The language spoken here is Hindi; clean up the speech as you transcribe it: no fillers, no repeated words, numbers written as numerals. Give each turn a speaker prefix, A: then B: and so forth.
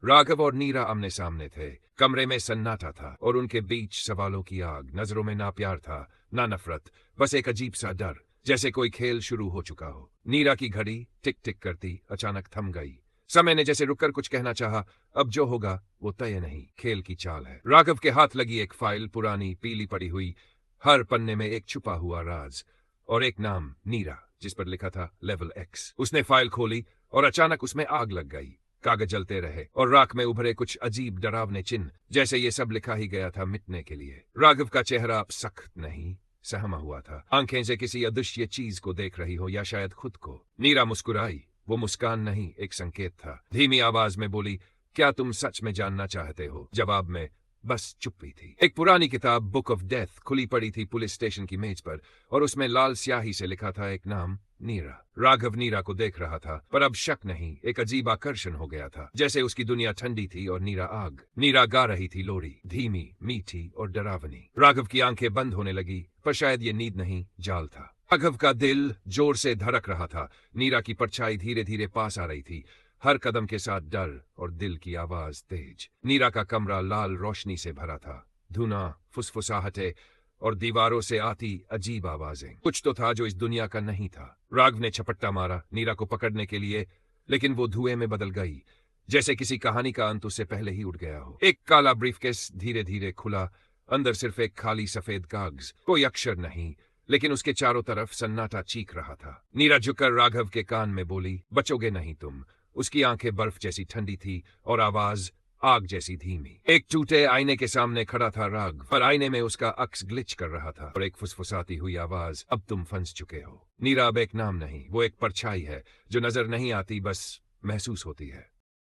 A: राघव और नीरा आमने सामने थे। कमरे में सन्नाटा था और उनके बीच सवालों की आग। नजरों में ना प्यार था ना नफरत, बस एक अजीब सा डर, जैसे कोई खेल शुरू हो चुका हो। नीरा की घड़ी टिक टिक करती अचानक थम गई। समय ने जैसे रुककर कुछ कहना चाहा। अब जो होगा वो तय नहीं, खेल की चाल है। राघव के हाथ लगी एक फाइल, पुरानी पीली पड़ी हुई, हर पन्ने में एक छुपा हुआ राज और एक नाम, नीरा, जिस पर लिखा था लेवल एक्स। उसने फाइल खोली और अचानक उसमें आग लग गई। कागज जलते रहे और राख में उभरे कुछ अजीब डरावने चिन्ह, जैसे ये सब लिखा ही गया था मिटने के लिए। राघव का चेहरा अब सख्त नहीं, सहमा हुआ था। आंखें से किसी अदृश्य चीज को देख रही हो या शायद खुद को। नीरा मुस्कुराई। वो मुस्कान नहीं, एक संकेत था। धीमी आवाज में बोली, क्या तुम सच में जानना चाहते हो? जवाब में बस चुप्पी थी। एक पुरानी किताब, बुक ऑफ डेथ, खुली पड़ी थी पुलिस स्टेशन की मेज पर और उसमें लाल स्याही से लिखा था एक नाम, नीरा। राघव नीरा को देख रहा था, पर अब शक नहीं, एक अजीब आकर्षण हो गया था, जैसे उसकी दुनिया ठंडी थी और नीरा आग। नीरा गा रही थी लोरी, धीमी, मीठी और डरावनी। राघव की आंखें बंद होने लगी, पर शायद ये नींद नहीं, जाल था। राघव का दिल जोर से धड़क रहा था। नीरा की परछाई धीरे धीरे पास आ रही थी, हर कदम के साथ डर और दिल की आवाज तेज। नीरा का कमरा लाल रोशनी से भरा था, धुआं, फुसफुसाहटें और दीवारों से आती अजीब आवाजें। कुछ तो था जो इस दुनिया का नहीं था। राघव ने झपट्टा मारा नीरा को पकड़ने के लिए, लेकिन वो धुएं में बदल गई, जैसे किसी कहानी का अंत उससे पहले ही उड़ गया हो। एक काला ब्रीफकेस धीरे धीरे खुला, अंदर सिर्फ एक खाली सफेद कागज, कोई अक्षर नहीं, लेकिन उसके चारों तरफ सन्नाटा चीख रहा था। नीरा झुककर राघव के कान में बोली, बचोगे नहीं तुम। उसकी आंखें बर्फ जैसी ठंडी थी और आवाज आग जैसी धीमी। एक टूटे आईने के सामने खड़ा था राघव, पर आईने में उसका अक्स ग्लिच कर रहा था और एक फुसफुसाती हुई आवाज, अब तुम फंस चुके हो। नीरा अब एक नाम नहीं, वो एक परछाई है जो नजर नहीं आती, बस महसूस होती है।